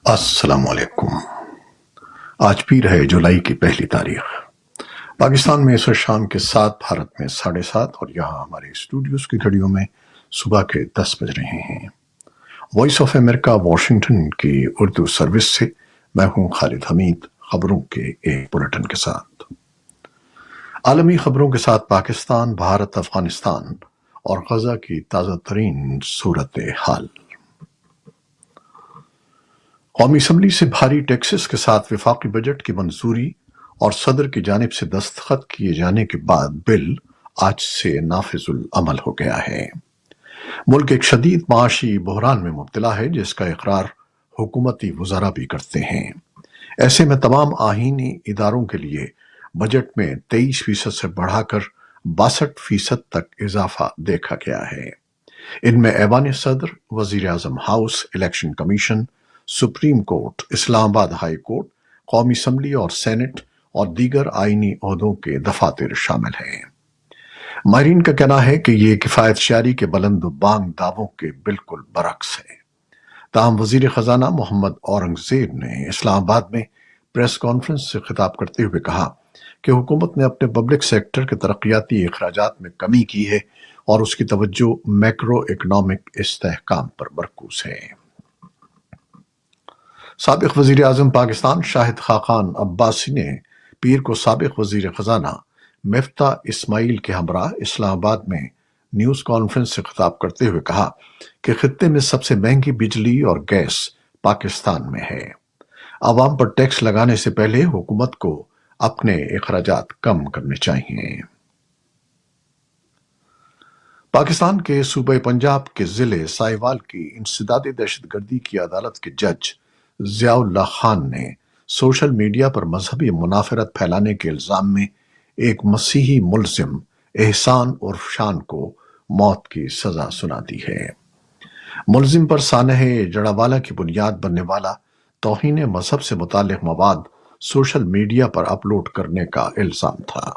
السلام علیکم۔ آج پیر ہے جولائی کی پہلی تاریخ۔ پاکستان میں اس وقت شام کے 7، بھارت میں 7:30 اور یہاں ہمارے اسٹوڈیوز کی گھڑیوں میں صبح کے 10 بج رہے ہیں۔ وائس آف امریکہ واشنگٹن کی اردو سروس سے میں ہوں خالد حمید، خبروں کے ایک بلیٹن کے ساتھ۔ عالمی خبروں کے ساتھ پاکستان، بھارت، افغانستان اور غزہ کی تازہ ترین صورتحال۔ قومی اسمبلی سے بھاری ٹیکسز کے ساتھ وفاقی بجٹ کی منظوری اور صدر کی جانب سے دستخط کیے جانے کے بعد بل آج سے نافذ العمل ہو گیا ہے۔ ملک ایک شدید معاشی بحران میں مبتلا ہے، جس کا اقرار حکومتی وزراء بھی کرتے ہیں۔ ایسے میں تمام آئینی اداروں کے لیے بجٹ میں 23% سے بڑھا کر 62% تک اضافہ دیکھا گیا ہے۔ ان میں ایوان صدر، وزیر اعظم house, election commission, supreme court, Islamabad high court, قومی اسمبلی اور سینٹ اور دیگر آئینی عہدوں کے دفاتر شامل ہیں۔ ماہرین کا کہنا ہے کہ یہ کفایت شعاری کے بلند و بانگ دعووں کے بالکل برعکس ہے۔ تاہم وزیر خزانہ محمد اورنگزیب نے اسلام آباد میں پریس کانفرنس سے خطاب کرتے ہوئے کہا کہ حکومت نے اپنے پبلک سیکٹر کے ترقیاتی اخراجات میں کمی کی ہے اور اس کی توجہ میکرو اکنامک استحکام پر مرکوز ہے۔ سابق وزیر اعظم پاکستان شاہد خاقان عباسی نے پیر کو سابق وزیر خزانہ مفتاح اسماعیل کے ہمراہ اسلام آباد میں نیوز کانفرنس سے خطاب کرتے ہوئے کہا کہ خطے میں سب سے مہنگی بجلی اور گیس پاکستان میں ہے۔ عوام پر ٹیکس لگانے سے پہلے حکومت کو اپنے اخراجات کم کرنے چاہیے۔ پاکستان کے صوبہ پنجاب کے ضلع ساہیوال کی انسدادی دہشت گردی کی عدالت کے جج ضیاء اللہ خان نے سوشل میڈیا پر مذہبی منافرت پھیلانے کے الزام میں ایک مسیحی ملزم احسان عرف شان کو موت کی سزا سنا دی ہے۔ ملزم پر سانحہ جڑاوالا کی بنیاد بننے والا توہین مذہب سے متعلق مواد سوشل میڈیا پر اپلوڈ کرنے کا الزام تھا۔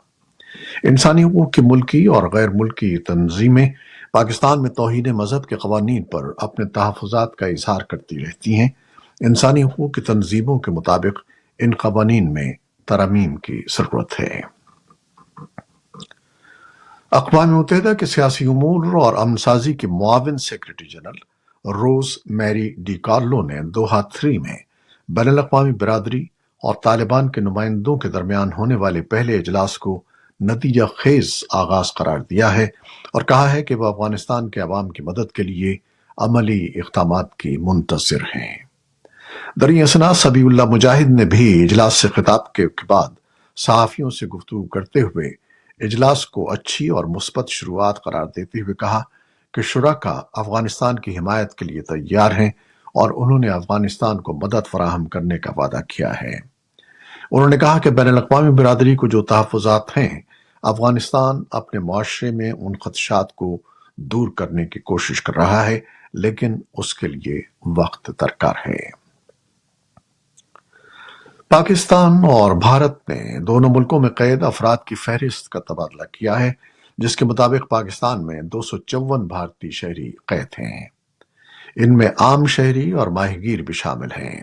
انسانی حقوق کی ملکی اور غیر ملکی تنظیمیں پاکستان میں توہین مذہب کے قوانین پر اپنے تحفظات کا اظہار کرتی رہتی ہیں۔ انسانی حقوق کی تنظیموں کے مطابق ان قوانین میں ترامیم کی ضرورت ہے۔ اقوام متحدہ کے سیاسی امور اور امن سازی کی معاون سیکرٹری جنرل روز میری ڈی کارلو نے دوحہ 3 میں بین الاقوامی برادری اور طالبان کے نمائندوں کے درمیان ہونے والے پہلے اجلاس کو نتیجہ خیز آغاز قرار دیا ہے اور کہا ہے کہ وہ افغانستان کے عوام کی مدد کے لیے عملی اقدامات کی منتظر ہیں۔ دریں اثنا سبیح اللہ مجاہد نے بھی اجلاس سے خطاب کے بعد صحافیوں سے گفتگو کرتے ہوئے اجلاس کو اچھی اور مثبت شروعات قرار دیتے ہوئے کہا کہ شرکاء افغانستان کی حمایت کے لیے تیار ہیں اور انہوں نے افغانستان کو مدد فراہم کرنے کا وعدہ کیا ہے۔ انہوں نے کہا کہ بین الاقوامی برادری کو جو تحفظات ہیں، افغانستان اپنے معاشرے میں ان خدشات کو دور کرنے کی کوشش کر رہا ہے، لیکن اس کے لیے وقت درکار ہے۔ پاکستان اور بھارت نے دونوں ملکوں میں قید افراد کی فہرست کا تبادلہ کیا ہے، جس کے مطابق پاکستان میں 254 بھارتی شہری قید ہیں۔ ان میں عام شہری اور ماہی گیر بھی شامل ہیں۔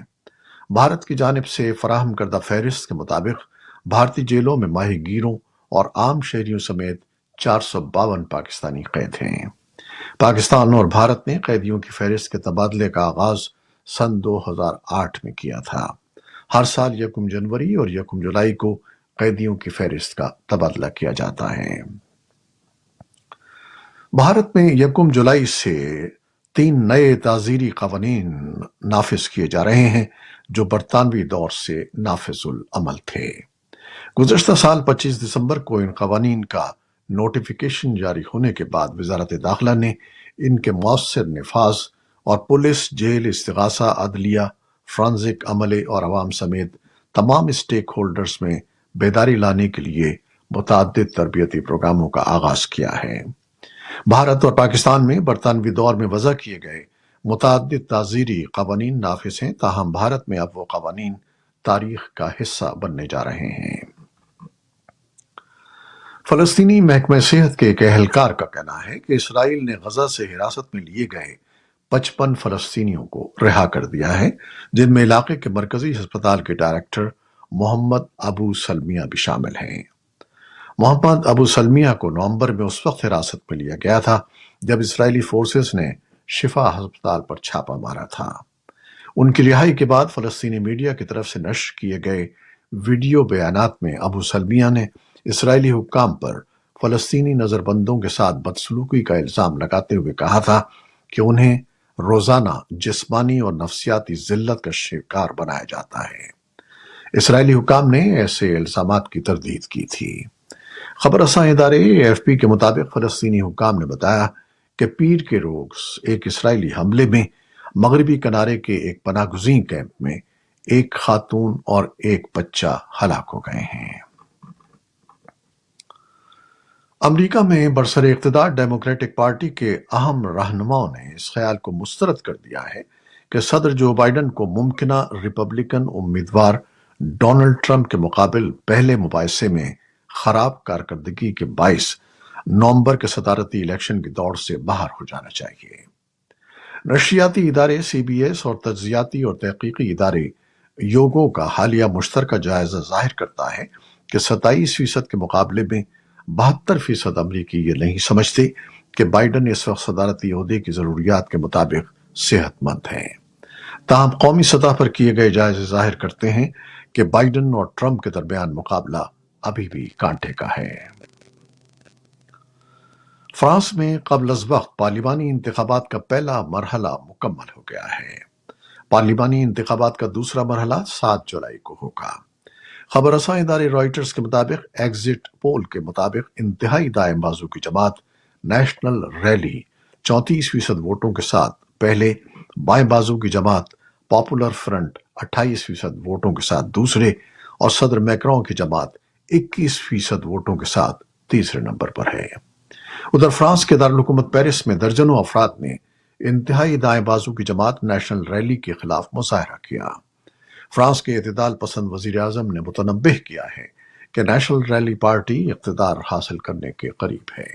بھارت کی جانب سے فراہم کردہ فہرست کے مطابق بھارتی جیلوں میں ماہی گیروں اور عام شہریوں سمیت 452 پاکستانی قید ہیں۔ پاکستان اور بھارت نے قیدیوں کی فہرست کے تبادلے کا آغاز سن 2008 میں کیا تھا۔ ہر سال 1 جنوری اور 1 جولائی کو قیدیوں کی فہرست کا تبادلہ کیا جاتا ہے۔ بھارت میں 1 جولائی سے 3 نئے تعزیری قوانین نافذ کیے جا رہے ہیں جو برطانوی دور سے نافذ العمل تھے۔ گزشتہ سال 25 دسمبر کو ان قوانین کا نوٹیفیکیشن جاری ہونے کے بعد وزارت داخلہ نے ان کے مؤثر نفاذ اور پولیس، جیل، استغاثہ، عدلیہ، فرانزک عملے اور عوام سمیت تمام اسٹیک ہولڈرز میں بیداری لانے کے لیے متعدد تربیتی پروگراموں کا آغاز کیا ہے۔ بھارت اور پاکستان میں برطانوی دور میں وضع کیے گئے متعدد تعزیری قوانین نافذ ہیں، تاہم بھارت میں اب وہ قوانین تاریخ کا حصہ بننے جا رہے ہیں۔ فلسطینی محکمہ صحت کے ایک اہلکار کا کہنا ہے کہ اسرائیل نے غزہ سے حراست میں لیے گئے 55 फलस्तीनियों को रिहा कर दिया है, जिनमें इलाके के मरकजी अस्पताल के डायरेक्टर मोहम्मद अबू सलमिया भी शामिल हैं। मोहम्मद अबू सलमिया को नवंबर में उस वक्त हिरासत में लिया गया था जब इजरायली फोर्सेस ने शिफा अस्पताल पर छापा मारा था। उनकी रिहाई के बाद फलस्तीनी मीडिया की तरफ से नश्र किए गए वीडियो बयानात में अबू सलमिया ने इसराइली हुक्काम पर फलस्तीनी नजरबंदों के साथ बदसलूकी का इल्जाम लगाते हुए कहा था कि उन्हें रोजाना जिस्मानी और नफ्सियाती जिल्लत का शिकार बनाया जाता है। इसराइली हुक्काम ने ऐसे इल्जामात की तरदीद की थी। खबर रसां इदारे AFP के मुताबिक फलस्तीनी हुक्काम ने बताया कि पीर के रोज एक इसराइली हमले में मगरबी किनारे के एक पनाहगुज़ीन कैंप में एक खातून और एक बच्चा हलाक हो गए हैं। अमेरिका में बरसरे इक़्तिदार डेमोक्रेटिक पार्टी के अहम रहनुमाओं ने इस ख्याल को मुस्तरद कर दिया है कि सदर जो बाइडन को मुमकिना रिपब्लिकन उम्मीदवार डोनाल्ड ट्रंप के मुकाबिल पहले मुबाहिसे में खराब कारकर्दगी के बाइस नवंबर के सदारती इलेक्शन की दौड़ से बाहर हो जाना चाहिए। नशियाती इदारे CBS और तज्जियाती और तहकीकी इदारे योगो का हालिया मुश्तरका जायजा जाहिर करता है कि 27% के मुकाबले में 72% अमरीकी ये नहीं समझते कि बाइडन इस वक्त सदारती ओहदे की जरूरियात के मुताबिक सेहतमंद हैं। ताहम कौमी सतह पर किए गए जायजे जाहिर करते हैं कि बाइडन और ट्रंप के दरमियान मुकाबला अभी भी कांटे का है। फ्रांस में कबल अज़ वक्त पार्लिमानी इंतखाबात का पहला मरहला मुकम्मल हो गया है। पार्लिमानी इंतखाबात का दूसरा मरहला 7 जुलाई को होगा। खबर रसां इदारे रॉयटर्स के मुताबिक एग्जिट पोल के मुताबिक इंतहाई दाएं बाजू की जमात नेशनल रैली 34% वोटों के साथ पहले, बाएं बाजू की जमात पॉपुलर फ्रंट 28% वोटों के साथ दूसरे और सदर मैक्रों की जमात 21% वोटों के साथ तीसरे नंबर पर है। उधर फ्रांस के दारुल-हुकूमत पेरिस में दर्जनों अफराद ने इंतहाई दाएं बाजू की जमात नेशनल रैली के खिलाफ मुजाहरा किया। फ्रांस के इत्तेदाल पसंद वजीर आजम ने मुतनब्बिह किया है कि नेशनल रैली पार्टी इख्तिदार हासिल करने के करीब है।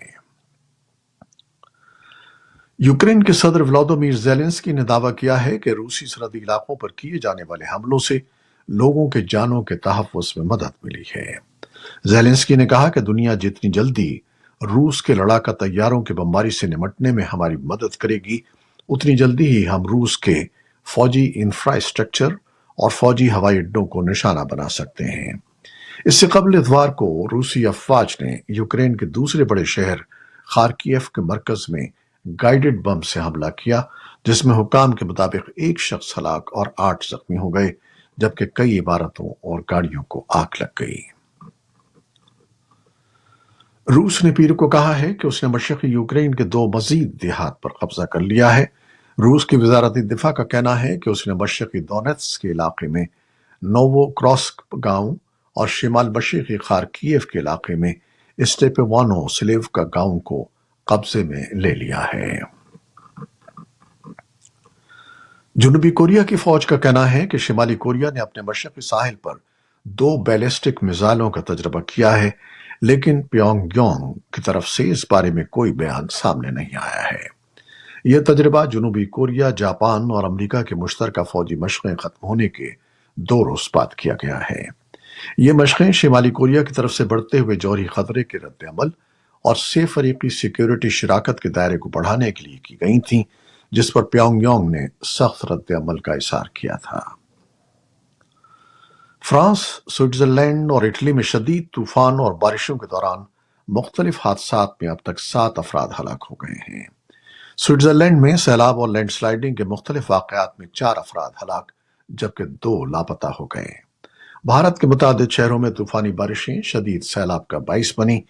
यूक्रेन के सदर व्लादिमीर ज़ेलेंस्की ने दावा किया है कि रूसी सरहदी इलाकों पर किए जाने वाले हमलों से लोगों के जानों के तहफ़्फ़ुज़ में मदद मिली है। ज़ेलेंस्की ने कहा कि दुनिया जितनी जल्दी रूस के लड़ाका तैयारों की बमबारी से निमटने में हमारी मदद करेगी, उतनी जल्दी ही हम रूस के फौजी इंफ्रास्ट्रक्चर और फौजी हवाई अड्डों को निशाना बना सकते हैं। इससे कबल इतवार को रूसी अफवाज ने यूक्रेन के दूसरे बड़े शहर खार्किव के मरकज में गाइडेड बम से हमला किया, जिसमें हुक्काम के मुताबिक एक शख्स हलाक और 8 जख्मी हो गए, जबकि कई इमारतों और गाड़ियों को आग लग गई। रूस ने पीर को कहा है कि उसने मशरक़ी यूक्रेन के 2 मजीद देहात पर कब्जा कर लिया है। रूस की वजारत दिफा का कहना है कि उसने मशरक़ी दोनेत्स्क के इलाके में नोवोक्रोस्क गांव और शिमाल मशरक़ी खार्किव के इलाके में स्टेपेवानो सिलेवका गांव को कब्जे में ले लिया है। जनूबी कोरिया की फौज का कहना है कि शिमाली कोरिया ने अपने मशरक़ी साहिल पर 2 बैलिस्टिक मिसाइलों का तजर्बा किया है, लेकिन प्योंगयांग की तरफ से इस बारे में कोई बयान सामने नहीं आया है। यह तजर्बा जनूबी कोरिया, जापान और अमेरिका के मुश्तरका फौजी मशक़ें खत्म होने के 2 रोज बाद किया गया है। ये मशक़ें शिमाली कोरिया की तरफ से बढ़ते हुए जौहरी खतरे के रद्द अमल और से फरीकी सिक्योरिटी शराकत के दायरे को बढ़ाने के लिए की गई थीं, जिस पर प्योंगयांग ने सख्त रद्द अमल का इज़हार किया था। फ्रांस, स्विट्जरलैंड और इटली में शदीद तूफान और बारिशों के दौरान मुख्तलिफ हादसात में अब तक 7 अफराद हलाक हो गए हैं। स्विट्जरलैंड में सैलाब और लैंडस्लाइडिंग के मुख्तलिफ वाक़यात में 4 अफराद हलाक जबकि 2 लापता हो गए। भारत के मुतादिद शहरों में तूफानी बारिशें शदीद सैलाब का बाइस बनी।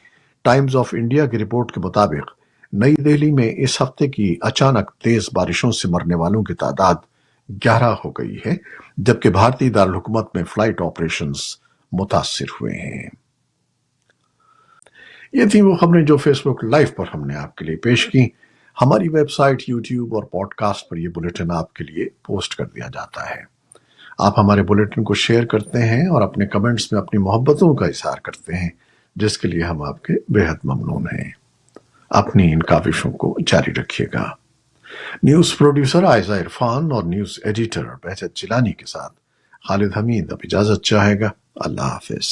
टाइम्स ऑफ इंडिया की रिपोर्ट के मुताबिक नई दिल्ली में इस हफ्ते की अचानक तेज बारिशों से मरने वालों की तादाद 11 हो गई है, जबकि भारतीय दारुल हुकूमत में फ्लाइट ऑपरेशंस मुतासिर हुए हैं। ये थी वो खबरें जो फेसबुक लाइव पर हमने आपके लिए पेश की। हमारी वेबसाइट, यूट्यूब और पॉडकास्ट पर यह बुलेटिन आपके लिए पोस्ट कर दिया जाता है। आप हमारे बुलेटिन को शेयर करते हैं और अपने कमेंट्स में अपनी मोहब्बतों का इजहार करते हैं, जिसके लिए हम आपके बेहद ममनून हैं। अपनी इन काविशों को जारी रखिएगा। نیوز پروڈیوسر عائزہ عرفان اور نیوز ایڈیٹر بہجت جیلانی کے ساتھ خالد حمید اب اجازت چاہے گا۔ اللہ حافظ۔